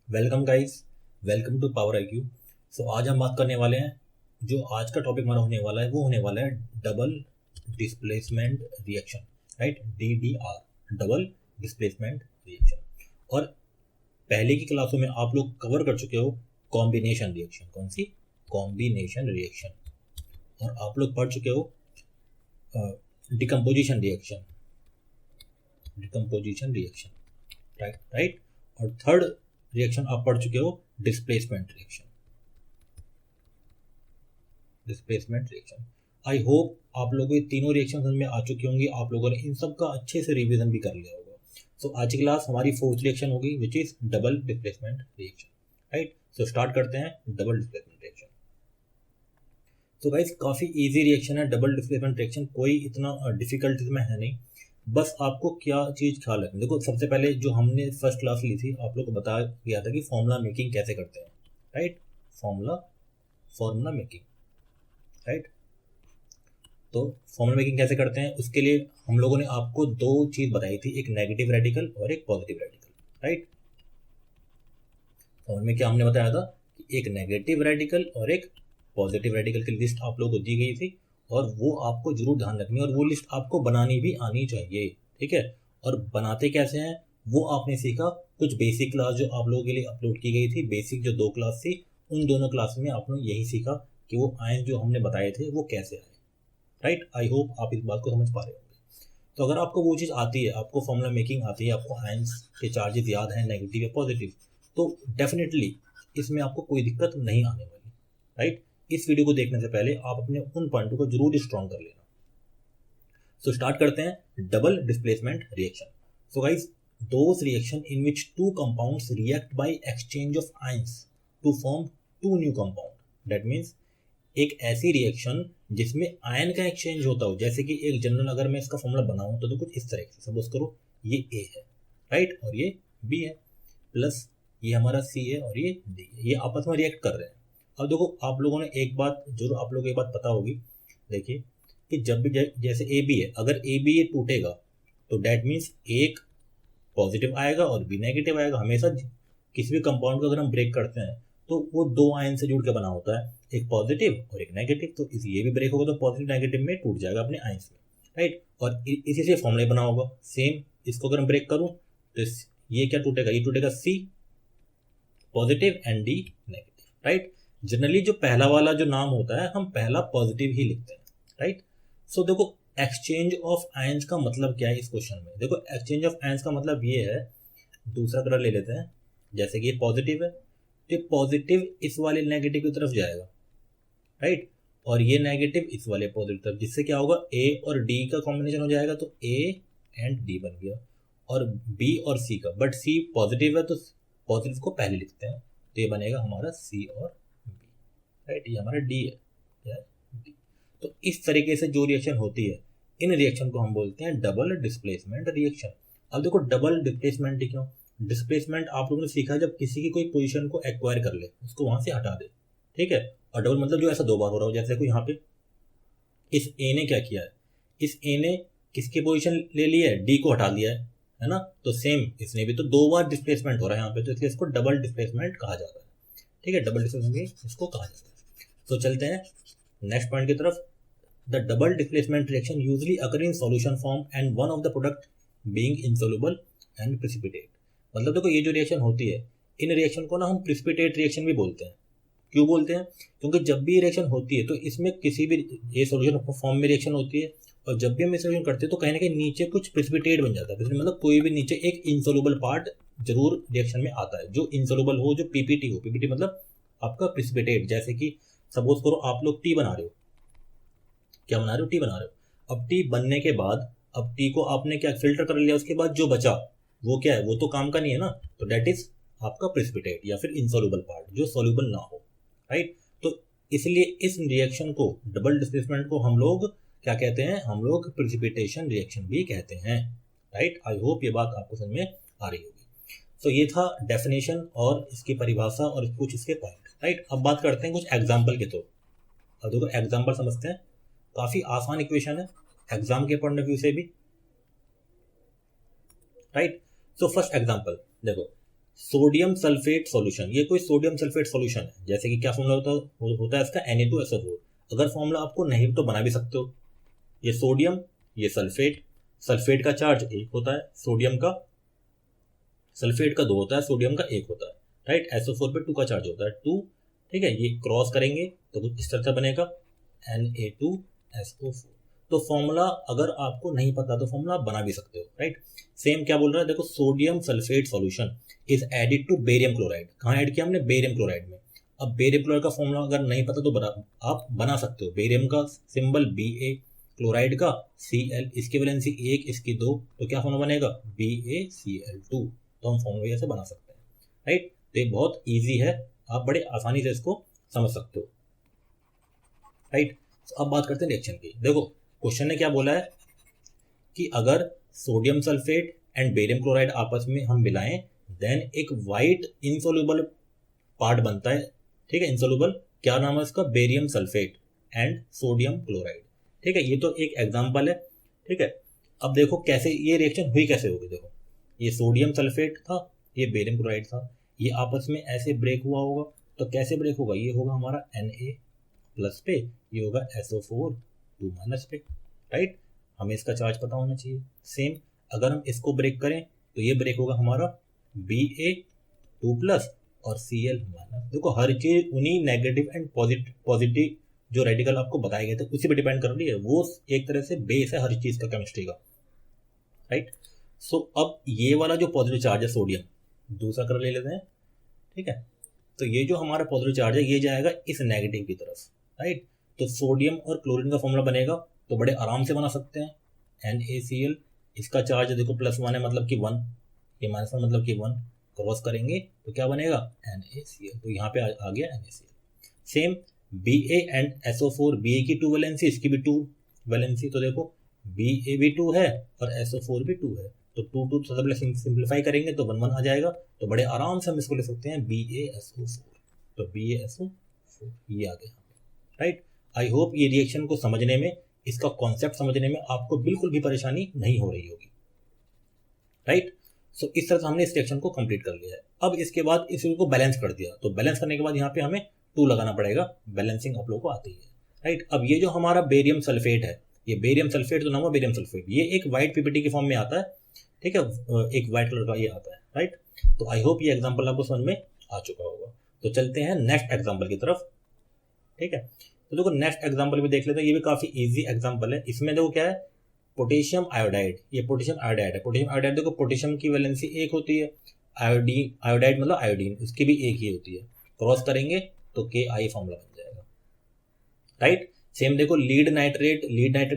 Welcome guys, welcome to power IQ. So आज हम बात करने वाले हैं, जो आज का टॉपिक हमारा होने वाला है वो होने वाला है double displacement reaction. Right, DDR, double displacement reaction. और पहले की क्लासों में आप लोग कवर कर चुके हो कॉम्बिनेशन रिएक्शन। कौन सी? Combination reaction. और आप लोग पढ़ चुके हो decomposition reaction. Decomposition reaction, right right. और थर्ड रिएक्शन आप पढ़ चुके हो displacement reaction. Displacement reaction, I hope आप लोगों को तीनों रिएक्शन समझ में आ चुकी होंगी। आप लोगों ने इन सब का अच्छे से रिवीजन भी कर लिया होगा। सो आज की क्लास हमारी फोर्थ रिएक्शन होगी, which is double displacement reaction. Right, so start करते हैं डबल डिस्प्लेसमेंट रिएक्शन। तो गाइस काफ़ी इजी रिएक्शन है डबल डिस्प्लेसमेंट रिएक्शन, कोई इतना डिफिकल्ट इसमें है नहीं। बस आपको क्या चीज़ ख्याल रखनी, देखो सबसे पहले जो हमने फर्स्ट क्लास ली थी आप लोग को बताया गया था कि फॉर्मूला मेकिंग कैसे करते हैं। Right, formula making. राइट, तो फॉर्मूला मेकिंग कैसे करते हैं उसके लिए हम लोगों ने आपको दो चीज़ बताई थी, एक नेगेटिव रेडिकल और एक पॉजिटिव रेडिकल। राइट, फॉर्मूला में क्या हमने बताया था कि एक नेगेटिव रेडिकल और एक पॉजिटिव रेडिकल की लिस्ट आप लोगों को दी गई थी, और वो आपको जरूर ध्यान रखनी है, और वो लिस्ट आपको बनानी भी आनी चाहिए। ठीक है, और बनाते कैसे हैं वो आपने सीखा कुछ बेसिक क्लास जो आप लोगों के लिए अपलोड की गई थी। बेसिक जो 2 क्लास थी उन दोनों क्लास में आपने यही सीखा कि वो आयन जो हमने बताए थे वो कैसे आए। राइट, आई होप आप इस बात को समझ पा रहे होंगे। तो अगर आपको वो चीज़ आती है, आपको फॉर्मूला मेकिंग आती है, आपको आयंस के चार्जेस याद हैं नेगेटिव या पॉजिटिव, तो डेफिनेटली इसमें आपको कोई दिक्कत नहीं आने वाली। राइट, इस वीडियो को देखने से पहले आप अपने उन पॉइंटों को जरूर स्ट्रॉन्ग कर लेना। सो स्टार्ट करते हैं double displacement reaction. So guys, those reaction in which two compounds react by exchange of ions to form two new compound. That means एक ऐसी रिएक्शन जिसमें आयन का एक्सचेंज होता हो, जैसे कि एक जनरल अगर मैं इसका फॉर्मूला बनाऊं तो कुछ इस तरह से सपोज करो ये A है, राइट, और ये B है, प्लस ये हमारा C है और ये D है। ये आपस में रिएक्ट कर रहे हैं। अब देखो आप लोगों ने एक बात जरूर आप लोगों को एक बात पता होगी, देखिए कि जब भी जैसे ए बी है, अगर ए बी ये टूटेगा तो डैट मीन्स एक पॉजिटिव आएगा और बी नेगेटिव आएगा। हमेशा किसी भी कंपाउंड को अगर हम ब्रेक करते हैं तो वो 2 आयन से जुड़ के बना होता है, एक पॉजिटिव और एक नेगेटिव। तो ये भी ब्रेक होगा तो पॉजिटिव नेगेटिव में टूट जाएगा अपने आयंस में। राइट, और इसी से फॉर्मूला बना होगा सेम। इसको अगर हम ब्रेक करूँ तो ये क्या टूटेगा, ये टूटेगा C positive and D negative. Right, generally जो पहला वाला जो नाम होता है हम पहला पॉजिटिव ही लिखते हैं। राइट, सो देखो एक्सचेंज ऑफ आयंस का मतलब क्या है इस क्वेश्चन में। देखो एक्सचेंज ऑफ आयंस का मतलब ये है, दूसरा कलर ले लेते हैं, जैसे कि ये पॉजिटिव है तो पॉजिटिव इस वाले नेगेटिव की तरफ जाएगा। राइट, और ये नेगेटिव इस वाले पॉजिटिव तरफ, जिससे क्या होगा A और D का कॉम्बिनेशन हो जाएगा, तो A एंड D बन गया। और B और C का, बट C पॉजिटिव है तो पॉजिटिव को पहले लिखते हैं, तो ये बनेगा हमारा C और B। राइट, ये हमारा D है, क्या है D। तो इस तरीके से जो रिएक्शन होती है, इन रिएक्शन को हम बोलते हैं डबल डिस्प्लेसमेंट रिएक्शन। अब देखो डबल डिस्प्लेसमेंट क्यों? डिस्प्लेसमेंट आप लोगों ने सीखा जब किसी की कोई पोजीशन को एक्वायर कर ले, उसको वहां से हटा दे। ठीक है, और डबल मतलब जो ऐसा 2 बार हो रहा हो, जैसे कोई यहाँ पे इस ए ने क्या किया है, इस ए ने किसकी पोजीशन ले ली है, डी को हटा लिया है ना। तो सेम इसने भी तो 2 बार डिस्प्लेसमेंट हो रहा है यहाँ पे, तो इसलिए इसको डबल डिस्प्लेसमेंट कहा जाता है। ठीक है, डबल डिस्प्लेसमेंट इसको कहा जाता है। तो चलते हैं नेक्स्ट पॉइंट की तरफ। The double displacement reaction usually occur in solution form and one of the product being insoluble and precipitate. मतलब देखो ये जो रिएक्शन होती है, इन रिएक्शन को ना हम प्रेसिपिटेट रिएक्शन भी बोलते हैं। क्यों बोलते हैं? क्योंकि जब भी रिएक्शन होती है तो इसमें किसी भी ये सॉल्यूशन फॉर्म में रिएक्शन होती है, और जब भी हम इस रिएक्शन करते हैं तो कहीं ना कहीं नीचे कुछ प्रेसिपिटेट बन जाता है। मतलब कोई भी नीचे एक इनसॉल्युबल पार्ट जरूर रिएक्शन में आता है, जो इनसॉल्युबल हो, जो पीपीटी हो। पीपीटी मतलब आपका प्रेसिपिटेट। जैसे कि सपोज करो आप लोग टी बना रहे हो, क्या बना रहे हो, टी बना रहे हो। अब टी बनने के बाद, अब टी को आपने क्या फिल्टर कर लिया, उसके बाद जो बचा वो क्या है, वो तो काम का नहीं है ना, तो डेट इज आपका प्रेसिपिटेट या फिर इनसॉल्युबल पार्ट जो सॉल्युबल ना हो। राइट, तो इसलिए इस रिएक्शन को, डबल डिस्प्लेसमेंट को हम लोग क्या कहते हैं, हम लोग प्रेसिपिटेशन रिएक्शन भी कहते हैं। राइट, आई होप ये बात आपको समझ में आ रही होगी। तो ये था डेफिनेशन और इसकी परिभाषा और कुछ इसके पॉइंट। राइट, अब बात करते हैं कुछ एग्जाम्पल के थ्रू। अब देखो एग्जाम्पल समझते हैं, काफी आसान इक्वेशन है एग्जाम के पॉइंट ऑफ व्यू से भी। राइट, सो फर्स्ट एग्जाम्पल देखो, सोडियम सल्फेट सॉल्यूशन, ये कोई सोडियम सल्फेट सॉल्यूशन है, जैसे कि क्या फॉर्मूला होता है इसका Na2SO4। अगर फॉर्मूला आपको नहीं तो बना भी सकते हो। ये सोडियम, ये सल्फेट, सल्फेट का चार्ज 1 होता है, सोडियम का, सल्फेट का 2 होता है, सोडियम का 1 होता है, राइट। SO4 पे 2 का चार्ज होता है 2, ठीक है। ये क्रॉस करेंगे तो कुछ इस तरह से बनेगा Na2SO4। तो फॉर्मूला अगर आपको नहीं पता तो फॉर्मूला आप बना भी सकते हो, राइट। सेम क्या बोल रहा है, देखो sodium sulphate solution is added to barium chloride. कहाँ ऐड किया हमने, बेरियम क्लोराइड में। अब बेरियम क्लोराइड का फॉर्मूला अगर नहीं पता तो आप बना सकते हो। बेरियम का सिंबल Ba, क्लोराइड का Cl, इसकी वैलेंसी 1, इसकी 2, तो क्या फॉर्मूला बनेगा BaCl2। तो हम फॉर्मूला ऐसे बना सकते हैं, राइट। तो ये बहुत ईजी है, आप बड़े आसानी से इसको समझ सकते हो, राइट। तो अब बात करते हैं रिएक्शन की। देखो क्वेश्चन ने क्या बोला है कि अगर sodium sulphate and barium chloride आपस में हम मिलाएं, देन एक वाइट इनसोल्यूबल पार्ट बनता है, ठीक है। इनसोल्यूबल, क्या नाम है इसका, barium sulphate and sodium chloride, ठीक है। ये तो एक एग्जांपल है, ठीक है। अब देखो कैसे ये रिएक्शन हुई, कैसे होगी। देखो ये सोडियम सल्फेट था, ये बेरियम क्लोराइड था, ये आपस में ऐसे ब्रेक हुआ होगा। तो कैसे ब्रेक होगा, ये होगा हमारा Na प्लस पे, ये होगा SO4 2 माइनस पे, राइट। हमें इसका चार्ज पता होना चाहिए। सेम अगर हम इसको ब्रेक करें तो ये ब्रेक होगा हमारा Ba 2 प्लस और Cl माइनस। देखो हर चीज उन्हीं नेगेटिव एंड पॉजिटिव जो रेडिकल आपको बताए गए थे उसी पे डिपेंड कर रही है। वो एक तरह से बेस है हर चीज का केमिस्ट्री का, राइट। सो अब ये वाला जो पॉजिटिव चार्ज है सोडियम, दूसरा कलर ले लेते हैं, ठीक है। तो ये जो हमारा पॉजिटिव चार्ज है ये जाएगा इस नेगेटिव की तरफ, राइट। तो सोडियम और क्लोरीन का फॉर्मूला बनेगा तो बड़े आराम से बना सकते हैं NaCl। इसका चार्ज देखो +1 है मतलब कि 1, ये -1 मतलब कि 1, क्रॉस करेंगे तो क्या बनेगा NaCl। तो यहाँ पे आ गया NaCl। Same Ba and SO4, Ba की 2 वैलेंसी, इसकी भी 2 वैलेंसी। तो देखो Ba भी 2 है और SO4 भी 2 है, तो 2 तो सब सिंप्लीफाई करेंगे तो 1 1 आ जाएगा। तो बड़े आराम से हम इसको ले सकते हैं BaSO4। तो BaSO4 ये आ गया, राइट। आई होप ये रिएक्शन को समझने में, इसका कॉन्सेप्ट समझने में आपको बिल्कुल भी परेशानी नहीं हो रही होगी, राइट। सो इस तरह से हमने इस रिएक्शन को कंप्लीट कर लिया है। अब इसके बाद इसको बैलेंस कर दिया, तो बैलेंस करने के बाद यहाँ पे हमें 2 लगाना पड़ेगा। बैलेंसिंग आप लोगों को आती है, राइट। अब ये जो हमारा बेरियम सल्फेट है, ये बेरियम सल्फेट तो नाम है बेरियम सल्फेट, ये एक व्हाइट पीपीटी के फॉर्म में आता है, ठीक है। एक व्हाइट कलर का ये आता है, राइट। तो आई होप ये एग्जाम्पल आपको समझ में आ चुका होगा। तो चलते हैं नेक्स्ट एग्जाम्पल की तरफ, ठीक है। तो देखो नेक्स्ट एग्जाम्पल भी देख लेते हैं, ये भी काफी इजी एग्जाम्पल है। इसमें देखो क्या है, पोटेशियम आयोडाइड, ये पोटेशियम आयोडाइड है। पोटेशियम आयोडाइड देखो पोटेशियम की वैलेंसी 1 होती है, आयोडीन, आयोडाइड मतलब आयोडीन, उसकी भी 1 ही होती है। क्रॉस करेंगे तो Ki फॉर्मूला बन जाएगा, राइट। सेम देखो लीड नाइट्रेट,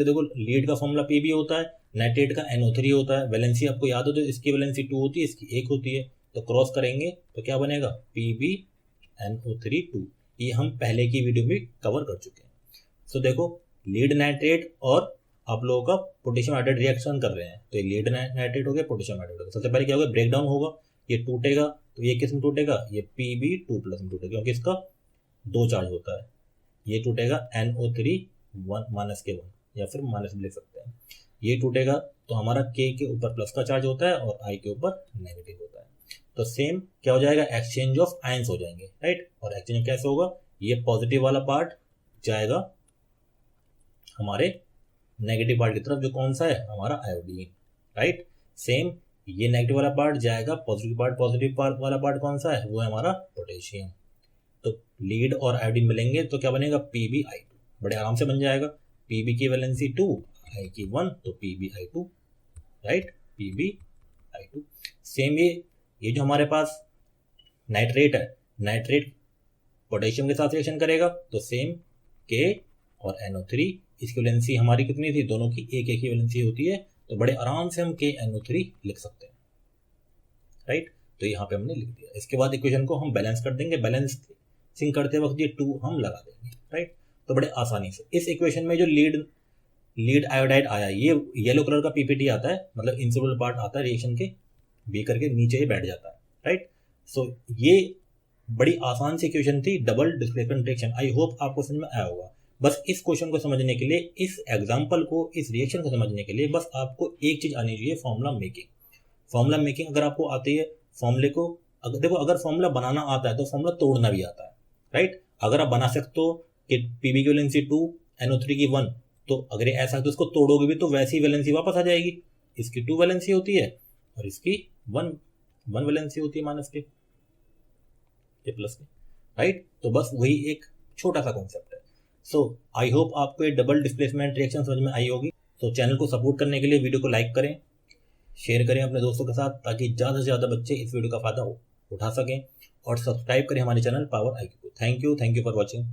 देखो लीड का फॉर्मूला Pb होता है, नाइट्रेट का NO3 होता है। वैलेंसी आपको याद हो तो इसकी वैलेंसी 2 होती है, इसकी 1 होती है। तो क्रॉस करेंगे तो क्या बनेगा PbNO3 2। ये हम पहले की वीडियो में कवर कर चुके हैं। सो देखो लीड नाइट्रेट और आप लोगों का पोटेशियम आयोडाइड रिएक्शन कर रहे हैं, तो ये लीड नाइट्रेट हो गया, पोटेशियम आयोडाइड हो गया। सबसे पहले क्या होगा, ब्रेक डाउन होगा, ये टूटेगा। तो ये किस में टूटेगा, ये Pb2+ में टूटेगा, क्योंकि इसका 2 चार्ज होता है। ये टूटेगा NO3 1 या फिर माइनस भी लिख सकते हैं। ये टूटेगा तो हमारा K के ऊपर प्लस का चार्ज होता है और I के ऊपर नेगेटिव होता है। तो सेम क्या हो जाएगा, एक्सचेंज ऑफ आयंस हो जाएंगे, राइट। और एक्सचेंज कैसे होगा, ये पॉजिटिव वाला पार्ट जाएगा हमारे नेगेटिव पार्ट की तरफ, जो कौन सा है हमारा आयोडीन, राइट। सेम ये नेगेटिव वाला पार्ट जाएगा पॉजिटिव पार्ट, पॉजिटिव पार्ट वाला पार्ट कौन सा है, वो है हमारा पोटेशियम। तो लीड और आयोडीन मिलेंगे तो क्या बनेगा PbI2, बड़े आराम से बन जाएगा। Pb की वैलेंसी 2, I की 1, तो PbI2, राइट, PbI2। सेम ये जो हमारे पास नाइट्रेट है, नाइट्रेट पोटेशियम के साथ रिएक्शन करेगा तो सेम K और NO3, इसकी वैलेंसी हमारी कितनी थी, दोनों की एक ही वैलेंसी होती है। तो बड़े आराम से हम KNO3 लिख सकते हैं, राइट। तो यहाँ पे हमने लिख दिया। इसके बाद इक्वेशन को हम बैलेंस कर देंगे, बैलेंसिंग करते वक्त ये 2 हम लगा देंगे, राइट। तो बड़े आसानी से इस इक्वेशन में जो लीड आयोडाइड आया, ये येलो कलर का पीपीटी आता है, मतलब इंसोल्यूबल पार्ट आता है रिएक्शन के, बी करके नीचे ही बैठ जाता है, राइट। सो ये बड़ी आसान सी इक्वेशन थी, double displacement reaction. I hope आपको समझ में आया होगा। बस इस क्वेश्चन को समझने के लिए, इस एग्जाम्पल को, इस रिएक्शन को समझने के लिए बस आपको एक चीज आनी चाहिए, फॉर्मूला मेकिंग। फॉर्मूला मेकिंग अगर आपको आती है, फॉर्मूले को अगर देखो, अगर फॉर्मूला बनाना आता है तो फॉर्मूला तोड़ना भी आता है, राइट। अगर आप बना सकते हो कि पीबी की वैलेंसी 2, NO3 की 1, तो अगर ये ऐसा है तो इसको तोड़ोगे भी तो वैसी वैलेंसी वापस आ जाएगी। इसकी 2 वैलेंसी होती है और इसकी 1 वैलेंसी होती है माइनस के, ये प्लस के, राइट। तो बस वही एक छोटा सा कॉन्सेप्ट है। सो आई होप आपको ये डबल डिस्प्लेसमेंट रिएक्शन समझ में आई होगी। तो चैनल को सपोर्ट करने के लिए वीडियो को लाइक करें, शेयर करें अपने दोस्तों के साथ, ताकि ज़्यादा से ज़्यादा बच्चे इस वीडियो का फायदा उठा सकें, और सब्सक्राइब करें हमारे चैनल पावर IQ को। Thank you for watching.